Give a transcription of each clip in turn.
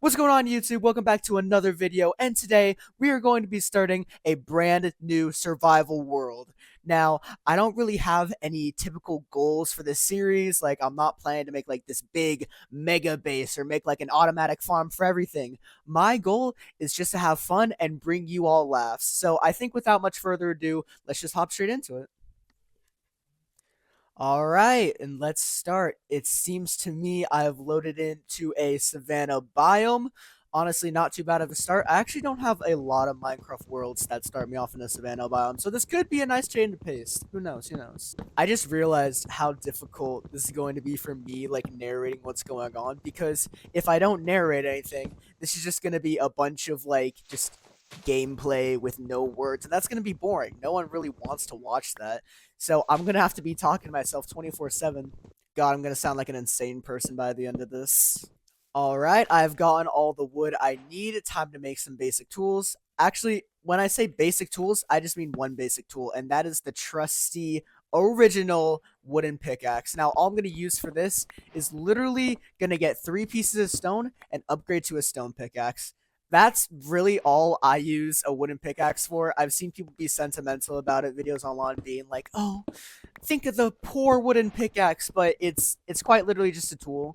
What's going on, YouTube? Welcome back to another video, and today we are going to be starting a brand new survival world. Now, I don't really have any typical goals for this series. Like, I'm not planning to make like this big mega base or make like an automatic farm for everything. My goal is just to have fun and bring you all laughs. So I think without much further ado, let's just hop straight into it. All right, and let's start. It seems to me I've loaded into a savanna biome. Honestly, not too bad of a start. I actually don't have a lot of Minecraft worlds that start me off in a savanna biome, so this could be a nice change of pace. Who knows? Who knows? I just realized how difficult this is going to be for me, like narrating what's going on, because if I don't narrate anything, this is just going to be a bunch of like just gameplay with no words, and that's going to be boring. No one really wants to watch that. So I'm going to have to be talking to myself 24/7. God, I'm going to sound like an insane person by the end of this. All right, I've gotten all the wood I need. Time to make some basic tools. Actually, when I say basic tools, I just mean one basic tool, and that is the trusty original wooden pickaxe. Now, all I'm going to use for this is literally going to get 3 pieces of stone and upgrade to a stone pickaxe. That's really all I use a wooden pickaxe for. I've seen people be sentimental about it, videos online being like, "Oh, think of the poor wooden pickaxe," but it's quite literally just a tool.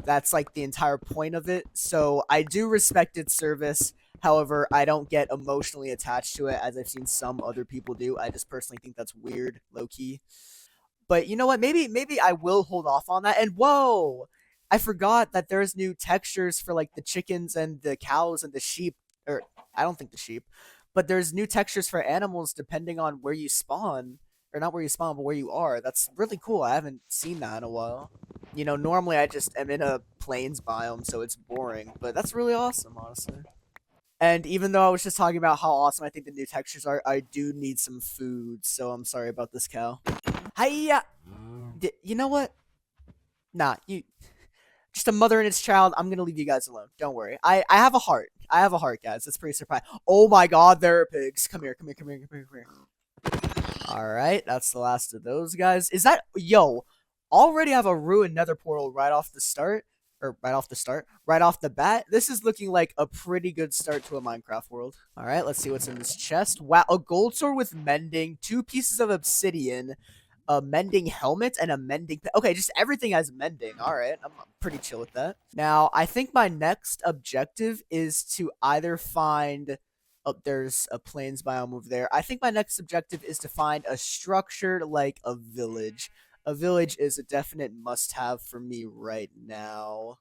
That's like the entire point of it. So I do respect its service. However, I don't get emotionally attached to it as I've seen some other people do. I just personally think that's weird, low key. But you know what? Maybe I will hold off on that. And whoa, I forgot that there's new textures for like the chickens and the cows and the sheep. Or I don't think the sheep, but there's new textures for animals depending on where you spawn, or not where you spawn, but where you are. That's really cool. I haven't seen that in a while. You know, normally I just am in a plains biome, so it's boring. But that's really awesome, honestly. And even though I was just talking about how awesome I think the new textures are, I do need some food. So I'm sorry about this cow. Hiya! You know what? Nah, you just a mother and its child. I'm gonna leave you guys alone. Don't worry. I have a heart. I have a heart, guys. It's pretty surprising. Oh my God, there are pigs. Come here, come here, come here, come here, come here. All right, that's the last of those guys. Is that yo? Already have a ruined nether portal right off the start, or right off the bat. This is looking like a pretty good start to a Minecraft world. All right, let's see what's in this chest. Wow, a gold sword with mending, 2 pieces of obsidian, a mending helmet, and a mending. Okay, just everything has mending. All right, I'm pretty chill with that. Now, I think my next objective is to either find. Oh, there's a plains biome over there. I think my next objective is to find a structure like a village. A village is a definite must-have for me right now.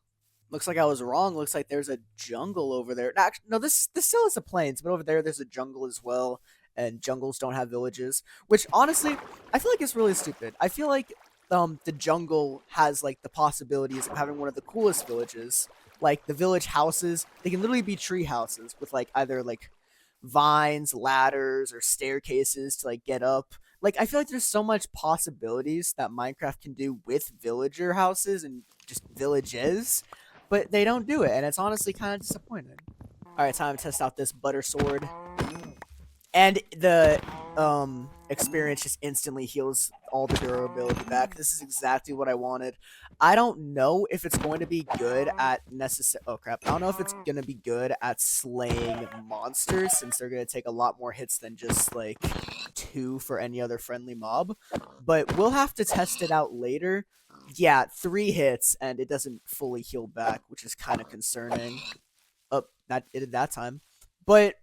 Looks like I was wrong. Looks like there's a jungle over there. No, actually, no, this still is a plains, but over there there's a jungle as well. And jungles don't have villages, which honestly, I feel like it's really stupid. I feel like the jungle has like the possibilities of having one of the coolest villages. Like the village houses, they can literally be tree houses with like either like vines, ladders, or staircases to like get up. Like I feel like there's so much possibilities that Minecraft can do with villager houses and just villages, but they don't do it, and it's honestly kind of disappointing. All right, time to test out this butter sword. And the experience just instantly heals all the durability back. This is exactly what I wanted. I don't know if it's going to be good at oh crap. I don't know if it's going to be good at slaying monsters, since they're going to take a lot more hits than just like 2 for any other friendly mob. But we'll have to test it out later. Yeah, 3 hits and it doesn't fully heal back, which is kind of concerning. Oh, that it did that time. But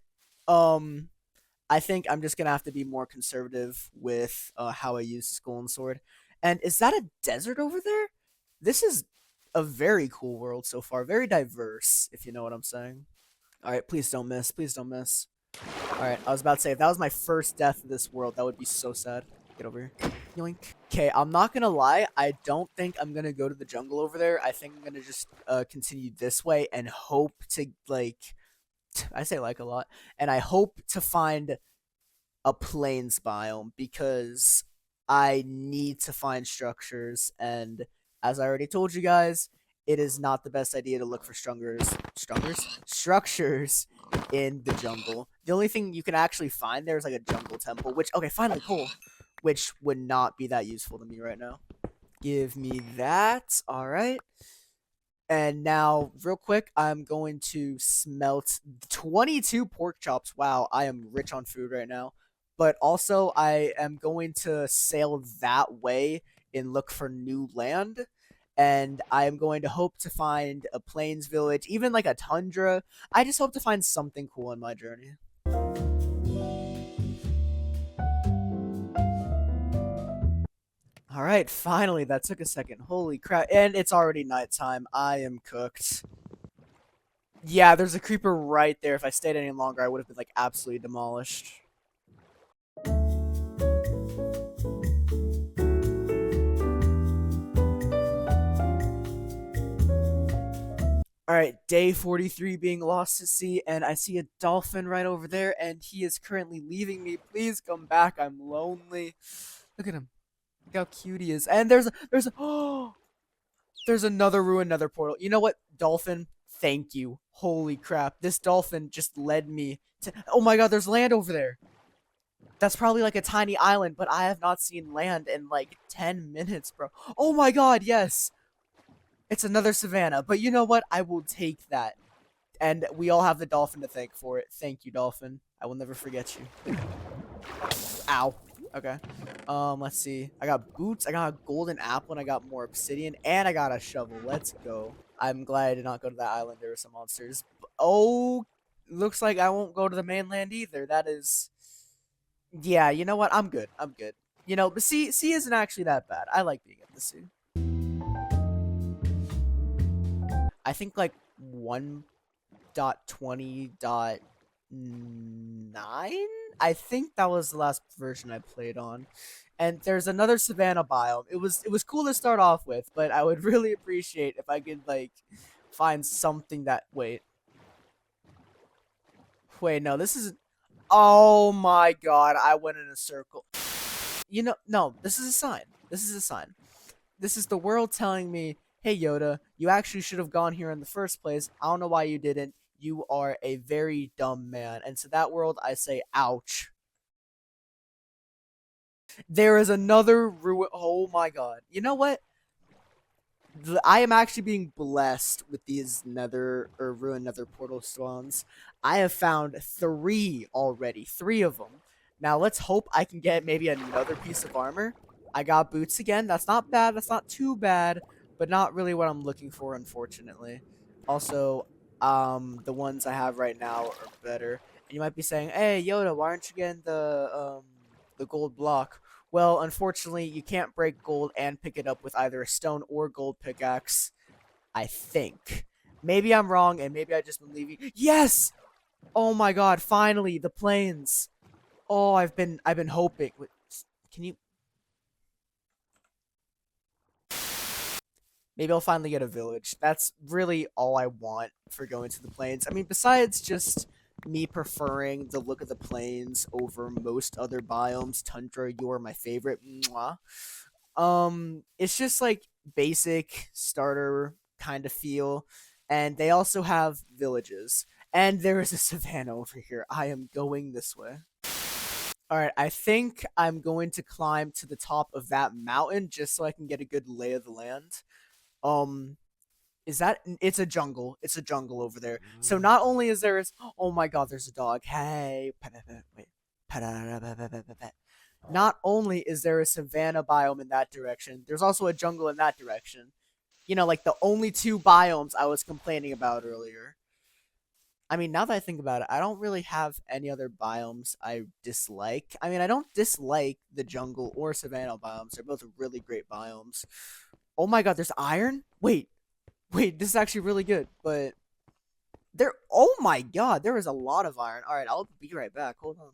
I think I'm just gonna have to be more conservative with how I use this golden sword. And is that a desert over there? This is a very cool world so far, very diverse, if you know what I'm saying. All right, please don't miss. Please don't miss. All right, I was about to say if that was my first death of this world, that would be so sad. Get over here. Yoink. Okay, I'm not gonna lie. I don't think I'm gonna go to the jungle over there. I think I'm gonna just continue this way and hope to like. I say like a lot, and I hope to find a plains biome because I need to find structures, and as I already told you guys, it is not the best idea to look for structures in the jungle. The only thing you can actually find there is like a jungle temple, which okay, finally cool, which would not be that useful to me right now. Give me that. All right. And now, real quick, I'm going to smelt 22 pork chops. Wow, I am rich on food right now. But also, I am going to sail that way and look for new land. And I am going to hope to find a plains village, even like a tundra. I just hope to find something cool in my journey. All right, finally, that took a second. Holy crap. And it's already nighttime. I am cooked. Yeah, there's a creeper right there. If I stayed any longer, I would have been like absolutely demolished. All right, day 43 being lost at sea, and I see a dolphin right over there, and he is currently leaving me. Please come back. I'm lonely. Look at him. Look how cute he is. And oh, there's another ruined nether portal. You know what, dolphin? Thank you. Holy crap. This dolphin just led me to. Oh my god, there's land over there. That's probably like a tiny island, but I have not seen land in like 10 minutes, bro. Oh my god, yes. It's another savannah. But you know what? I will take that. And we all have the dolphin to thank for it. Thank you, dolphin. I will never forget you. Ow. Okay. Let's see. I got boots, I got a golden apple, and I got more obsidian, and I got a shovel. Let's go. I'm glad I did not go to that island. There were some monsters. Oh, looks like I won't go to the mainland either. That is, yeah. You know what? I'm good. I'm good. You know, the sea isn't actually that bad. I like being at the sea. I think like 1.20.9. I think that was the last version I played on. And there's another savannah biome. It was cool to start off with, but I would really appreciate if I could like find something that wait, no, this is, oh my god, I went in a circle. You know, no, this is a sign. This is a sign. This is the world telling me, hey Yoda, you actually should have gone here in the first place. I don't know why you didn't. You are a very dumb man. And to that world, I say, ouch. There is another ruin. Oh my god. You know what? I am actually being blessed with these nether or ruined nether portal spawns. I have found three already, three of them. Now let's hope I can get maybe another piece of armor. I got boots again. That's not bad. That's not too bad, but not really what I'm looking for, unfortunately. Also, the ones I have right now are better. And you might be saying, "Hey, Yoda, why aren't you getting the gold block?" Well, unfortunately, you can't break gold and pick it up with either a stone or gold pickaxe. I think. Maybe I'm wrong, and maybe I just been leaving. Yes! Oh my god! Finally, the plains. Oh, I've been hoping. Wait, can you? Maybe I'll finally get a village. That's really all I want for going to the plains. I mean, besides just me preferring the look of the plains over most other biomes, tundra, you're my favorite. Mwah. It's just like basic starter kind of feel, and they also have villages. And there is a savannah over here. I am going this way. All right, I think I'm going to climb to the top of that mountain just so I can get a good lay of the land. Um, is that it's a jungle? It's a jungle over there. So not only is there, oh my god, there's a dog. Hey, wait, not only is there a savanna biome in that direction, there's also a jungle in that direction. You know, like the only two biomes I was complaining about earlier. I mean, now that I think about it, I don't really have any other biomes I dislike. I mean, I don't dislike the jungle or savanna biomes. They're both really great biomes. Oh my god, there's iron? Wait, this is actually really good, but there, oh my god, there is a lot of iron. All right, I'll be right back. Hold on.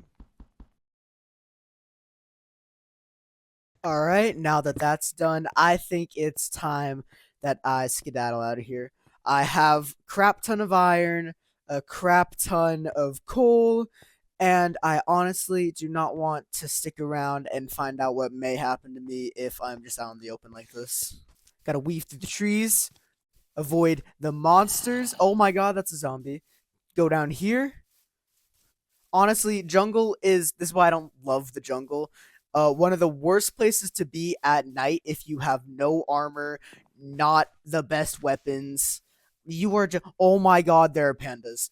All right, now that that's done, I think it's time that I skedaddle out of here. I have crap ton of iron, a crap ton of coal, and I honestly do not want to stick around and find out what may happen to me if I'm just out in the open like this. Gotta weave through the trees, avoid the monsters. Oh my god, that's a zombie. Go down here. Honestly, jungle is this is why I don't love the jungle. One of the worst places to be at night if you have no armor, not the best weapons. You are just. Oh my god, there are pandas.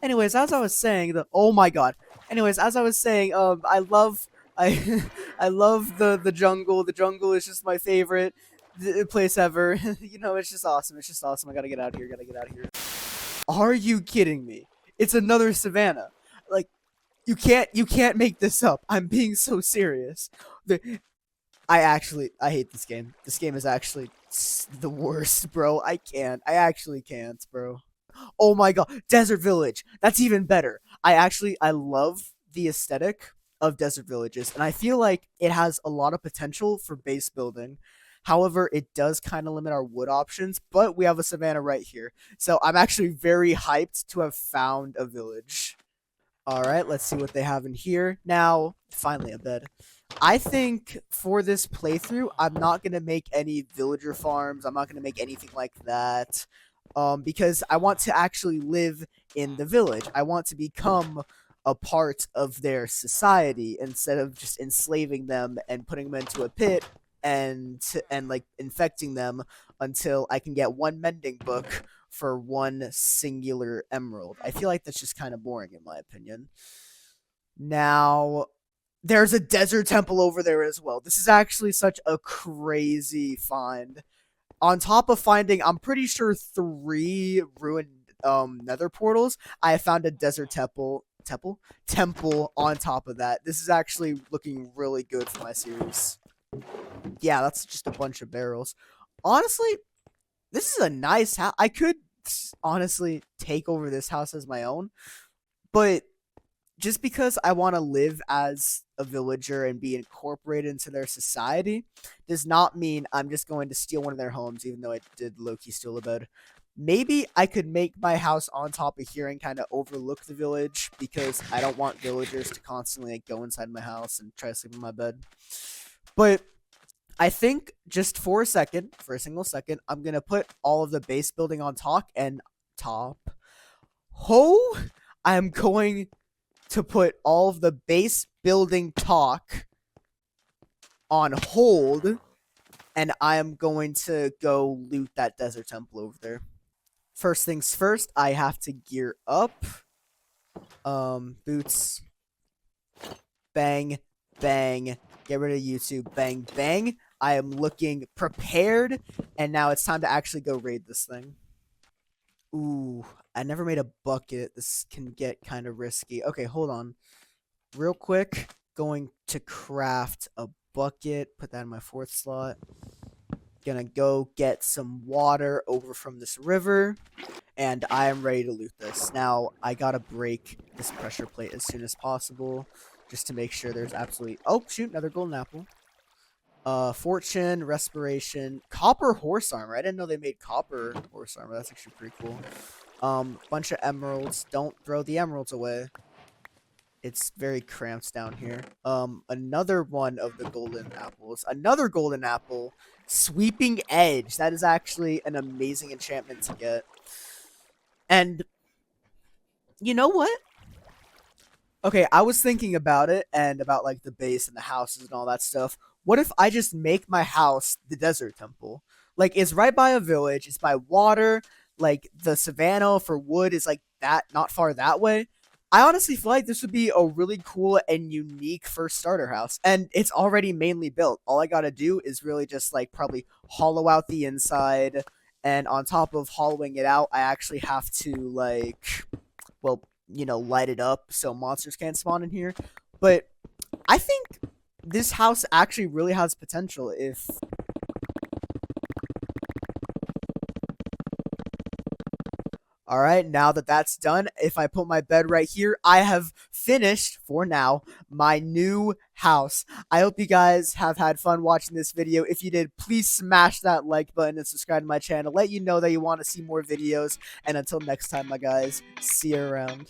Anyways, as I was saying, the oh my god. Anyways, as I was saying, I love I I love the jungle. The jungle is just my favorite place ever. You know, it's just awesome. It's just awesome. I gotta get out of here. Gotta get out of here. Are you kidding me? It's another savannah. Like you can't make this up. I'm being so serious. I hate this game. This game is actually the worst, bro. I can't. I actually can't, bro. Oh my god, Desert Village. That's even better. I love the aesthetic of desert villages, and I feel like it has a lot of potential for base building. However, it does kind of limit our wood options, but we have a savannah right here. So I'm actually very hyped to have found a village. All right, let's see what they have in here. Now, finally a bed. I think for this playthrough, I'm not going to make any villager farms. I'm not going to make anything like that. Because I want to actually live in the village. I want to become a part of their society instead of just enslaving them and putting them into a pit and like infecting them until I can get one mending book for one singular emerald. I feel like that's just kind of boring in my opinion. Now, there's a desert temple over there as well. This is actually such a crazy find. On top of finding, I'm pretty sure 3 ruined nether portals, I found a desert temple on top of that. This is actually looking really good for my series. Yeah, that's just a bunch of barrels. Honestly, this is a nice house. I could honestly take over this house as my own, but just because I want to live as a villager and be incorporated into their society does not mean I'm just going to steal one of their homes, even though I did low-key steal a bed. Maybe I could make my house on top of here and kind of overlook the village because I don't want villagers to constantly like, go inside my house and try to sleep in my bed. But I think just for a second, for a single second, I'm going to put all of the base building on top and top. I'm going to put all of the base building talk on hold, and I am going to go loot that desert temple over there. First things first, I have to gear up. Boots. Bang, bang. Get rid of YouTube. Bang, bang. I am looking prepared, and now it's time to actually go raid this thing. Ooh, I never made a bucket. This can get kind of risky. Okay, hold on. Real quick, going to craft a bucket. Put that in my 4th slot. Gonna go get some water over from this river. And I am ready to loot this. Now, I gotta break this pressure plate as soon as possible. Just to make sure there's absolutely... Oh, shoot, another golden apple. Fortune, respiration, copper horse armor. I didn't know they made copper horse armor. That's actually pretty cool. Bunch of emeralds. Don't throw the emeralds away. It's very cramped down here. Another one of the golden apples. Another golden apple. Sweeping edge. That is actually an amazing enchantment to get. And you know what? Okay, I was thinking about it and about like the base and the houses and all that stuff. What if I just make my house the desert temple? Like it's right by a village, it's by water, like the savannah for wood is like that not far that way. I honestly feel like this would be a really cool and unique first starter house. And it's already mainly built. All I gotta do is really just like probably hollow out the inside. And on top of hollowing it out, I actually have to like well, light it up so monsters can't spawn in here. But I think this house actually really has potential if... Alright, now that that's done, if I put my bed right here, I have finished, for now, my new house. I hope you guys have had fun watching this video. If you did, please smash that like button and subscribe to my channel. Let you know that you want to see more videos. And until next time, my guys, see you around.